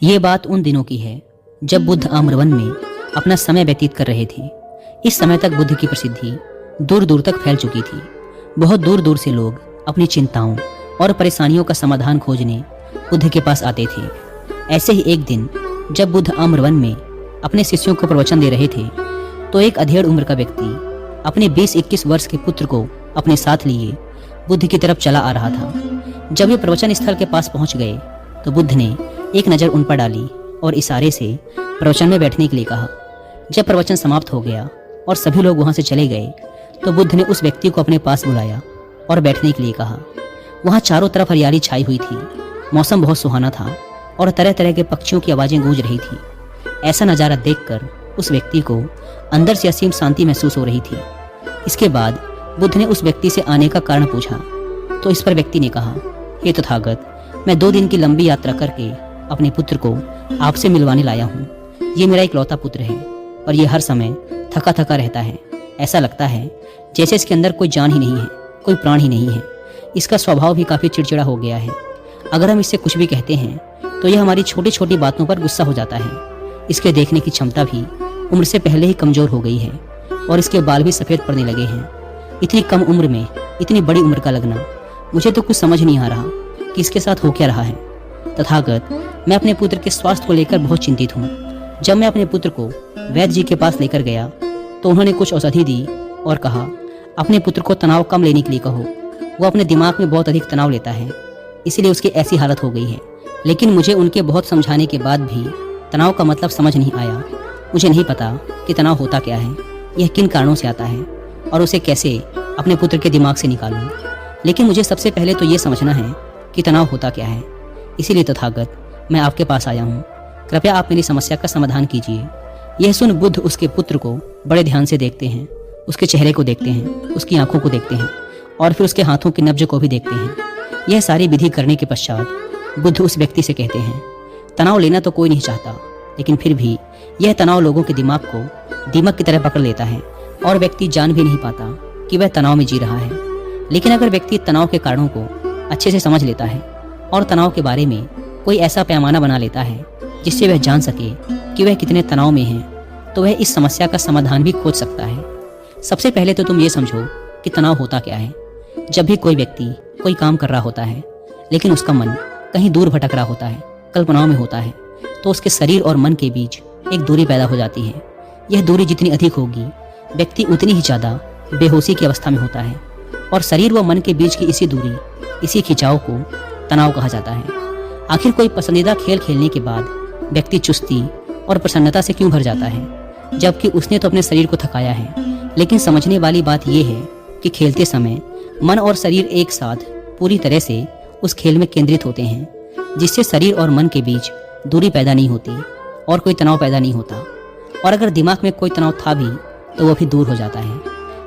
ये बात उन दिनों की है जब बुद्ध आम्रवन में अपना समय व्यतीत कर रहे थे। इस समय तक बुद्ध की प्रसिद्धि दूर दूर तक फैल चुकी थी। बहुत दूर दूर से लोग अपनी चिंताओं और परेशानियों का समाधान खोजने बुद्ध के पास आते थे। ऐसे ही एक दिन जब बुद्ध आम्रवन में अपने शिष्यों को प्रवचन दे रहे थे तो एक अधेड़ उम्र का व्यक्ति अपने 20-21 वर्ष के पुत्र को अपने साथ लिए बुद्ध की तरफ चला आ रहा था। जब वे प्रवचन स्थल के पास पहुंच गए तो बुद्ध ने एक नज़र उन पर डाली और इशारे से प्रवचन में बैठने के लिए कहा। जब प्रवचन समाप्त हो गया और सभी लोग वहां से चले गए तो बुद्ध ने उस व्यक्ति को अपने पास बुलाया और बैठने के लिए कहा। वहां चारों तरफ हरियाली छाई हुई थी, मौसम बहुत सुहाना था और तरह तरह के पक्षियों की आवाज़ें गूंज रही थी। ऐसा नज़ारा देखकर उस व्यक्ति को अंदर से असीम शांति महसूस हो रही थी। इसके बाद बुद्ध ने उस व्यक्ति से आने का कारण पूछा तो इस पर व्यक्ति ने कहा, हे तथागत, मैं 2 दिन की लंबी यात्रा करके अपने पुत्र को आपसे मिलवाने लाया हूँ। ये मेरा इकलौता पुत्र है और ये हर समय थका थका रहता है। ऐसा लगता है जैसे इसके अंदर कोई जान ही नहीं है, कोई प्राण ही नहीं है। इसका स्वभाव भी काफ़ी चिड़चिड़ा हो गया है। अगर हम इससे कुछ भी कहते हैं तो यह हमारी छोटी छोटी बातों पर गुस्सा हो जाता है। इसके देखने की क्षमता भी उम्र से पहले ही कमज़ोर हो गई है और इसके बाल भी सफ़ेद पड़ने लगे हैं। इतनी कम उम्र में इतनी बड़ी उम्र का लगना, मुझे तो कुछ समझ नहीं आ रहा कि इसके साथ हो क्या रहा है। तथागत, मैं अपने पुत्र के स्वास्थ्य को लेकर बहुत चिंतित हूँ। जब मैं अपने पुत्र को वैद्य जी के पास लेकर गया तो उन्होंने कुछ औषधि दी और कहा, अपने पुत्र को तनाव कम लेने के लिए कहो। वो अपने दिमाग में बहुत अधिक तनाव लेता है, इसलिए उसकी ऐसी हालत हो गई है। लेकिन मुझे उनके बहुत समझाने के बाद भी तनाव का मतलब समझ नहीं आया। मुझे नहीं पता कि तनाव होता क्या है, यह किन कारणों से आता है और उसे कैसे अपने पुत्र के दिमाग से निकालूं। लेकिन मुझे सबसे पहले तो ये समझना है कि तनाव होता क्या है। इसीलिए तथागत, मैं आपके पास आया हूँ। कृपया आप मेरी समस्या का समाधान कीजिए। यह सुन बुद्ध उसके पुत्र को बड़े ध्यान से देखते हैं, उसके चेहरे को देखते हैं, उसकी आंखों को देखते हैं और फिर उसके हाथों की नब्ज को भी देखते हैं। यह सारी विधि करने के पश्चात बुद्ध उस व्यक्ति से कहते हैं, तनाव लेना तो कोई नहीं चाहता, लेकिन फिर भी यह तनाव लोगों के दिमाग को दीमक की तरह पकड़ लेता है और व्यक्ति जान भी नहीं पाता कि वह तनाव में जी रहा है। लेकिन अगर व्यक्ति तनाव के कारणों को अच्छे से समझ लेता है और तनाव के बारे में कोई ऐसा पैमाना बना लेता है जिससे वह जान सके कि वह कितने तनाव में है, तो वह इस समस्या का समाधान भी खोज सकता है। सबसे पहले तो तुम ये समझो कि तनाव होता क्या है। जब भी कोई व्यक्ति कोई काम कर रहा होता है लेकिन उसका मन कहीं दूर भटक रहा होता है, कल्पनाओं में होता है, तो उसके शरीर और मन के बीच एक दूरी पैदा हो जाती है। यह दूरी जितनी अधिक होगी, व्यक्ति उतनी ही ज़्यादा बेहोशी की अवस्था में होता है और शरीर व मन के बीच की इसी दूरी, इसी खिंचाव को तनाव कहा जाता है। आखिर कोई पसंदीदा खेल खेलने के बाद व्यक्ति चुस्ती और प्रसन्नता से क्यों भर जाता है, जबकि उसने तो अपने शरीर को थकाया है। लेकिन समझने वाली बात यह है कि खेलते समय मन और शरीर एक साथ पूरी तरह से उस खेल में केंद्रित होते हैं, जिससे शरीर और मन के बीच दूरी पैदा नहीं होती और कोई तनाव पैदा नहीं होता। और अगर दिमाग में कोई तनाव था भी तो वह भी दूर हो जाता है।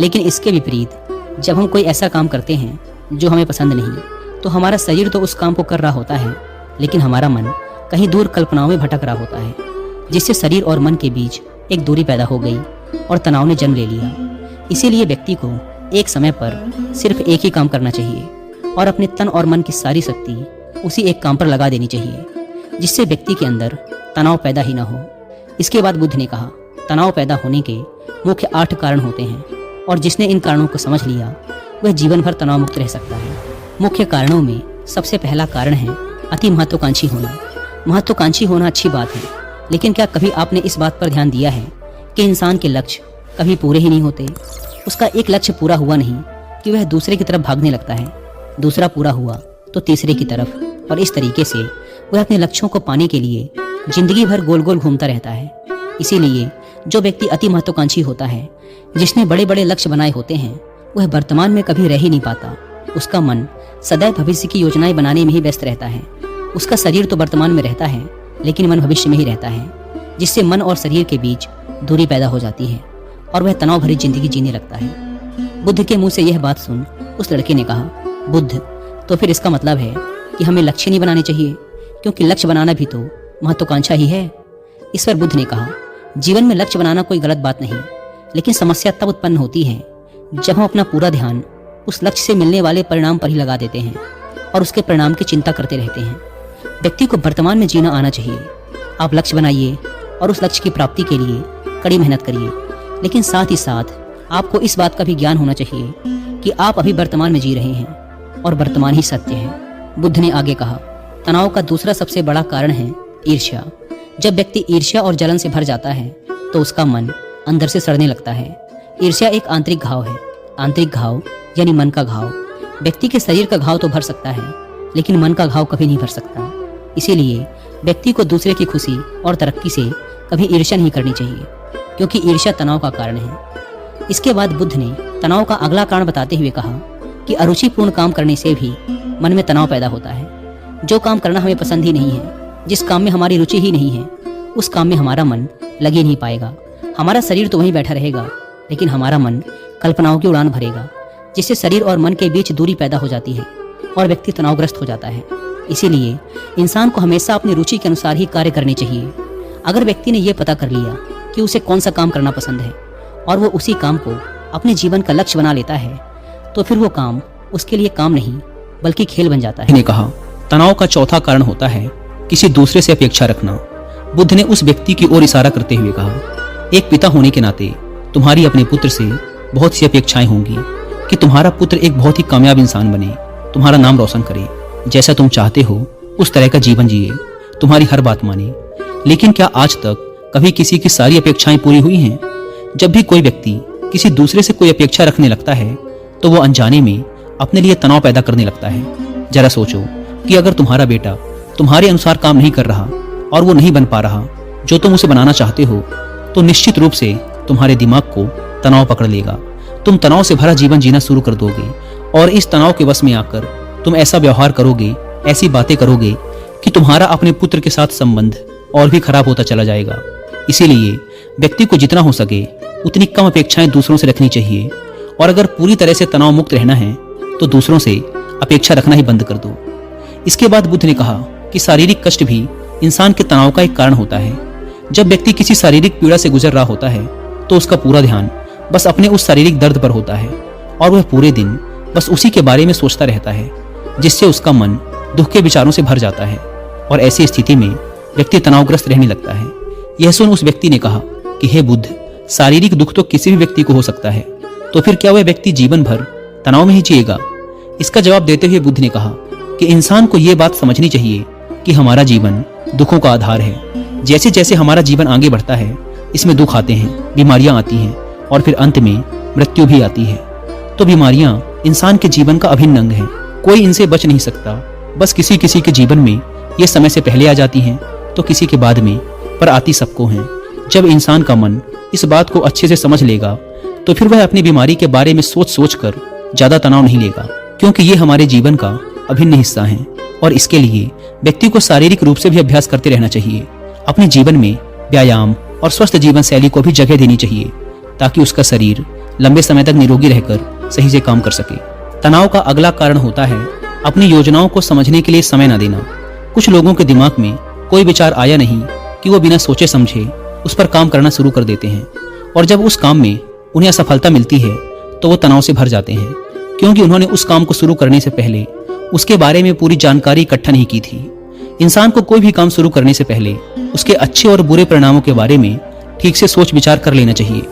लेकिन इसके विपरीत जब हम कोई ऐसा काम करते हैं जो हमें पसंद नहीं, तो हमारा शरीर तो उस काम को कर रहा होता है, लेकिन हमारा मन कहीं दूर कल्पनाओं में भटक रहा होता है, जिससे शरीर और मन के बीच एक दूरी पैदा हो गई और तनाव ने जन्म ले लिया। इसीलिए व्यक्ति को एक समय पर सिर्फ एक ही काम करना चाहिए और अपने तन और मन की सारी शक्ति उसी एक काम पर लगा देनी चाहिए, जिससे व्यक्ति के अंदर तनाव पैदा ही ना हो। इसके बाद बुद्ध ने कहा, तनाव पैदा होने के मुख्य 8 कारण होते हैं और जिसने इन कारणों को समझ लिया वह जीवन भर तनाव मुक्त रह सकता है। मुख्य कारणों में सबसे पहला कारण है अति महत्वाकांक्षी होना। महत्वाकांक्षी होना अच्छी बात है, लेकिन क्या कभी आपने इस बात पर ध्यान दिया है कि इंसान के लक्ष्य कभी पूरे ही नहीं होते। उसका एक लक्ष्य पूरा हुआ नहीं कि वह दूसरे की तरफ भागने लगता है, दूसरा पूरा हुआ तो तीसरे की तरफ, और इस तरीके से वह अपने लक्ष्यों को पाने के लिए जिंदगी भर गोल गोल घूमता रहता है। इसीलिए जो व्यक्ति अति महत्वाकांक्षी होता है, जिसने बड़े बड़े लक्ष्य बनाए होते हैं, वह वर्तमान में कभी रह ही नहीं पाता। उसका मन सदैव भविष्य की योजनाएं बनाने में ही व्यस्त रहता है। उसका शरीर तो वर्तमान में रहता है, लेकिन मन भविष्य में ही रहता है, जिससे मन और शरीर के बीच दूरी पैदा हो जाती है और वह तनाव भरी जिंदगी जीने लगता है। बुद्ध के मुंह से यह बात सुन उस लड़के ने कहा, बुद्ध, तो फिर इसका मतलब है कि हमें लक्ष्य नहीं बनाने चाहिए, क्योंकि लक्ष्य बनाना भी तो महत्वाकांक्षा ही है। इस पर बुद्ध ने कहा, जीवन में लक्ष्य बनाना कोई गलत बात नहीं, लेकिन समस्या तब उत्पन्न होती है जब हम अपना पूरा ध्यान उस लक्ष्य से मिलने वाले परिणाम पर ही लगा देते हैं और उसके परिणाम की चिंता करते रहते हैं। व्यक्ति को वर्तमान में जीना आना चाहिए। आप लक्ष्य बनाइए और उस लक्ष्य की प्राप्ति के लिए कड़ी मेहनत करिए, लेकिन साथ ही साथ आपको इस बात का भी ज्ञान होना चाहिए कि आप अभी वर्तमान में जी रहे हैं और वर्तमान ही सत्य है। बुद्ध ने आगे कहा, तनाव का दूसरा सबसे बड़ा कारण है ईर्ष्या। जब व्यक्ति ईर्ष्या और जलन से भर जाता है तो उसका मन अंदर से सड़ने लगता है। ईर्ष्या एक आंतरिक घाव है। आंतरिक घाव यानी मन का घाव। व्यक्ति के शरीर का घाव तो भर सकता है, लेकिन मन का घाव कभी नहीं भर सकता। इसीलिए व्यक्ति को दूसरे की खुशी और तरक्की से कभी ईर्ष्या नहीं करनी चाहिए, क्योंकि ईर्ष्या तनाव का कारण है। इसके बाद बुद्ध ने तनाव का अगला कारण बताते हुए कहा कि अरुचिपूर्ण काम करने से भी मन में तनाव पैदा होता है। जो काम करना हमें पसंद ही नहीं है, जिस काम में हमारी रुचि ही नहीं है, उस काम में हमारा मन लग ही नहीं पाएगा। हमारा शरीर तो वहीं बैठा रहेगा, लेकिन हमारा मन कल्पनाओं की उड़ान भरेगा, जिससे शरीर और मन के बीच दूरी पैदा हो जाती है और व्यक्ति तनावग्रस्त हो जाता है। इसीलिए इंसान को हमेशा अपनी रुचि के अनुसार ही कार्य करने चाहिए। अगर व्यक्ति ने यह पता कर लिया कि उसे कौन सा काम करना पसंद है और वो उसी काम को अपने जीवन का लक्ष्य बना लेता है, तो फिर वो काम उसके लिए काम नहीं बल्कि खेल बन जाता है। ने कहा, तनाव का चौथा कारण होता है किसी दूसरे से अपेक्षा रखना। बुद्ध ने उस व्यक्ति की ओर इशारा करते हुए कहा, एक पिता होने के नाते तुम्हारी अपने पुत्र से बहुत सी अपेक्षाएं होंगी कि तुम्हारा पुत्र एक बहुत ही कामयाब इंसान बने, तुम्हारा नाम रोशन करे, जैसा तुम चाहते हो उस तरह का जीवन जिए, तुम्हारी हर बात माने। लेकिन क्या आज तक कभी किसी की सारी अपेक्षाएं पूरी हुई हैं? जब भी कोई व्यक्ति किसी दूसरे से कोई अपेक्षा रखने लगता है तो वो अनजाने में अपने लिए तनाव पैदा करने लगता है। जरा सोचो कि अगर तुम्हारा बेटा तुम्हारे अनुसार काम नहीं कर रहा और वो नहीं बन पा रहा जो तुम उसे बनाना चाहते हो, तो निश्चित रूप से तुम्हारे दिमाग को तनाव पकड़ लेगा। तुम तनाव से भरा जीवन जीना शुरू कर दोगे और इस तनाव के वश में आकर तुम ऐसा व्यवहार करोगे, ऐसी बातें करोगे कि तुम्हारा अपने पुत्र के साथ संबंध और भी खराब होता चला जाएगा। इसीलिए व्यक्ति को जितना हो सके उतनी कम अपेक्षाएं दूसरों से रखनी चाहिए, और अगर पूरी तरह से तनाव मुक्त रहना है तो दूसरों से अपेक्षा रखना ही बंद कर दो। इसके बाद बुद्ध ने कहा कि शारीरिक कष्ट भी इंसान के तनाव का एक कारण होता है। जब व्यक्ति किसी शारीरिक पीड़ा से गुजर रहा होता है तो उसका पूरा ध्यान बस अपने उस शारीरिक दर्द पर होता है और वह पूरे दिन बस उसी के बारे में सोचता रहता है, जिससे उसका मन दुख के विचारों से भर जाता है और ऐसी स्थिति में व्यक्ति तनावग्रस्त रहने लगता है। यह सुन उस व्यक्ति ने कहा कि हे बुद्ध, शारीरिक दुख तो किसी भी व्यक्ति को हो सकता है, तो फिर क्या वह व्यक्ति जीवन भर तनाव में ही जिएगा? इसका जवाब देते हुए बुद्ध ने कहा कि इंसान को यह बात समझनी चाहिए कि हमारा जीवन दुखों का आधार है। जैसे जैसे हमारा जीवन आगे बढ़ता है, इसमें दुख आते हैं, बीमारियां आती हैं और फिर अंत में मृत्यु भी आती है। तो बीमारियां इंसान के जीवन का अभिन्न अंग है, कोई इनसे बच नहीं सकता। बस किसी किसी के जीवन में ये समय से पहले आ जाती हैं तो किसी के बाद में, पर आती सबको हैं। जब इंसान का मन इस बात को अच्छे से समझ लेगा तो फिर वह अपनी बीमारी के बारे में सोच सोच कर ज्यादा तनाव नहीं लेगा, क्योंकि ये हमारे जीवन का अभिन्न हिस्सा है। और इसके लिए व्यक्ति को शारीरिक रूप से भी अभ्यास करते रहना चाहिए। अपने जीवन में व्यायाम और स्वस्थ जीवन शैली को भी जगह देनी चाहिए ताकि उसका शरीर लंबे समय तक निरोगी रहकर सही से काम कर सके। तनाव का अगला कारण होता है अपनी योजनाओं को समझने के लिए समय न देना। कुछ लोगों के दिमाग में कोई विचार आया नहीं कि वो बिना सोचे समझे उस पर काम करना शुरू कर देते हैं, और जब उस काम में उन्हें असफलता मिलती है तो वो तनाव से भर जाते हैं, क्योंकि उन्होंने उस काम को शुरू करने से पहले उसके बारे में पूरी जानकारी इकट्ठा नहीं की थी। इंसान को कोई भी काम शुरू करने से पहले उसके अच्छे और बुरे परिणामों के बारे में ठीक से सोच विचार कर लेना चाहिए।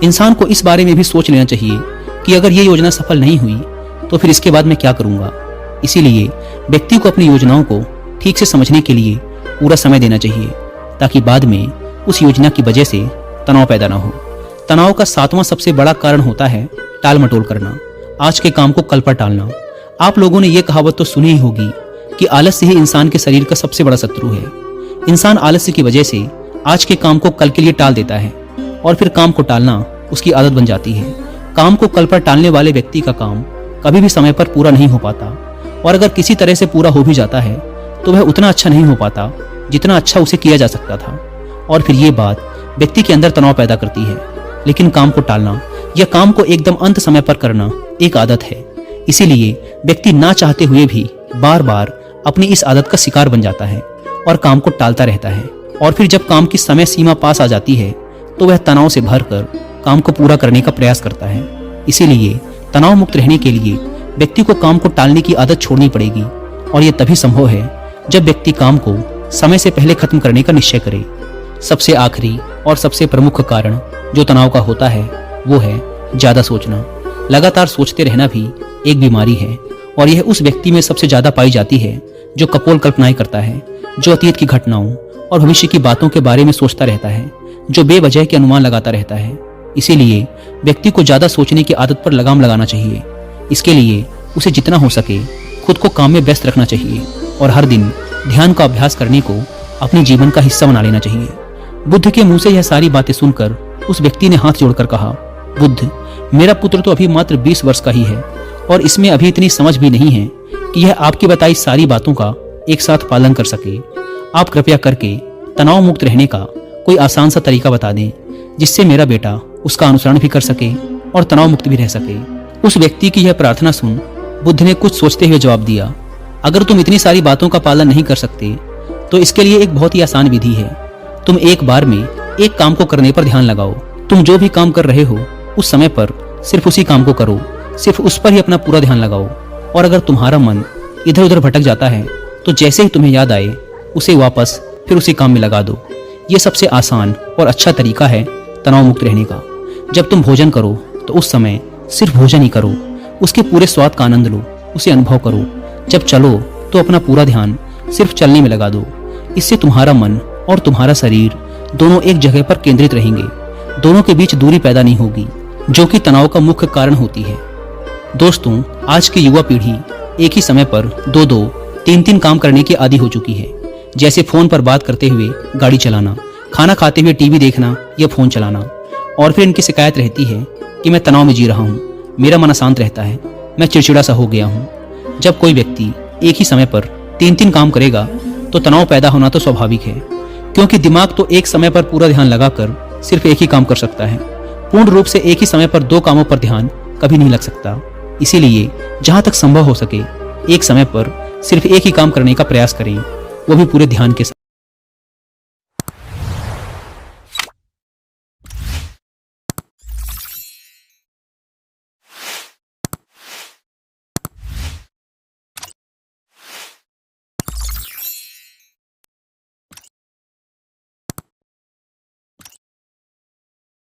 इंसान को इस बारे में भी सोच लेना चाहिए कि अगर ये योजना सफल नहीं हुई तो फिर इसके बाद मैं क्या करूंगा। इसीलिए व्यक्ति को अपनी योजनाओं को ठीक से समझने के लिए पूरा समय देना चाहिए ताकि बाद में उस योजना की वजह से तनाव पैदा ना हो। तनाव का सातवां सबसे बड़ा कारण होता है टाल मटोल करना, आज के काम को कल पर टालना। आप लोगों ने यह कहावत तो सुनी ही होगी कि आलस्य ही इंसान के शरीर का सबसे बड़ा शत्रु है। इंसान आलस्य की वजह से आज के काम को कल के लिए टाल देता है और फिर काम को टालना उसकी आदत बन जाती है। काम को कल पर टालने वाले व्यक्ति का काम कभी भी समय पर पूरा नहीं हो पाता, और अगर किसी तरह से पूरा हो भी जाता है तो वह उतना अच्छा नहीं हो पाता जितना अच्छा उसे किया जा सकता था, और फिर ये बात व्यक्ति के अंदर तनाव पैदा करती है। लेकिन काम को टालना या काम को एकदम अंत समय पर करना एक आदत है, इसीलिए व्यक्ति ना चाहते हुए भी बार बार अपनी इस आदत का शिकार बन जाता है और काम को टालता रहता है। और फिर जब काम की समय सीमा पास आ जाती है तो वह तनाव से भरकर काम को पूरा करने का प्रयास करता है। इसीलिए तनाव मुक्त रहने के लिए व्यक्ति को काम को टालने की आदत छोड़नी पड़ेगी, और यह तभी संभव है जब व्यक्ति काम को समय से पहले खत्म करने का निश्चय करे। सबसे आखिरी और सबसे प्रमुख कारण जो तनाव का होता है वो है ज्यादा सोचना। लगातार सोचते रहना भी एक बीमारी है और यह उस व्यक्ति में सबसे ज्यादा पाई जाती है जो कपोल कल्पनाएं करता है, जो अतीत की घटनाओं और भविष्य की बातों के बारे में सोचता रहता है, जो बेवजह के अनुमान लगाता रहता है। इसीलिए व्यक्ति को ज्यादा सोचने की आदत पर लगाम लगाना चाहिए। इसके लिए उसे जितना हो सके खुद को काम में व्यस्त रखना चाहिए और हर दिन ध्यान का अभ्यास करने को अपने जीवन का हिस्सा बना लेना चाहिए। बुद्ध के मुंह से यह सारी बातें सुनकर उस व्यक्ति ने हाथ जोड़कर कहा, बुद्ध, मेरा पुत्र तो अभी मात्र 20 वर्ष का ही है और इसमें अभी इतनी समझ भी नहीं है कि यह आपकी बताई सारी बातों का एक साथ पालन कर सके। आप कृपया करके तनाव मुक्त रहने का कोई आसान सा तरीका बता दें जिससे मेरा बेटा उसका अनुसरण भी कर सके और तनाव मुक्त भी रह सके। उस व्यक्ति की यह प्रार्थना सुन बुद्ध ने कुछ सोचते हुए जवाब दिया, अगर तुम इतनी सारी बातों का पालन नहीं कर सकते तो इसके लिए एक बहुत ही आसान विधि है। तुम एक बार में एक काम को करने पर ध्यान लगाओ। तुम जो भी काम कर रहे हो उस समय पर सिर्फ उसी काम को करो, सिर्फ उस पर ही अपना पूरा ध्यान लगाओ। और अगर तुम्हारा मन इधर उधर भटक जाता है तो जैसे ही तुम्हें याद आए उसे वापस फिर उसी काम में लगा दो। यह सबसे आसान और अच्छा तरीका है तनाव मुक्त रहने का। जब तुम भोजन करो तो उस समय सिर्फ भोजन ही करो, उसके पूरे स्वाद का आनंद लो, उसे अनुभव करो। जब चलो तो अपना पूरा ध्यान सिर्फ चलने में लगा दो। इससे तुम्हारा मन और तुम्हारा शरीर दोनों एक जगह पर केंद्रित रहेंगे। दोनों के बीच दूरी पैदा नहीं होगी जो कि तनाव का मुख्य कारण होती है। दोस्तों, आज की युवा पीढ़ी एक ही समय पर 2-2, 3-3 काम करने की आदी हो चुकी है। जैसे फोन पर बात करते हुए गाड़ी चलाना, खाना खाते हुए टीवी देखना या फोन चलाना। और फिर इनकी शिकायत रहती है कि मैं तनाव में जी रहा हूँ, मेरा मन अशांत रहता है, मैं चिड़चिड़ा सा हो गया हूँ। जब कोई व्यक्ति एक ही समय पर 3-3 काम करेगा तो तनाव पैदा होना तो स्वाभाविक है, क्योंकि दिमाग तो एक समय पर पूरा ध्यान लगाकर सिर्फ एक ही काम कर सकता है। पूर्ण रूप से एक ही समय पर 2 कामों पर ध्यान कभी नहीं लग सकता। इसीलिए जहां तक संभव हो सके एक समय पर सिर्फ एक ही काम करने का प्रयास करें, वो भी पूरे ध्यान के साथ।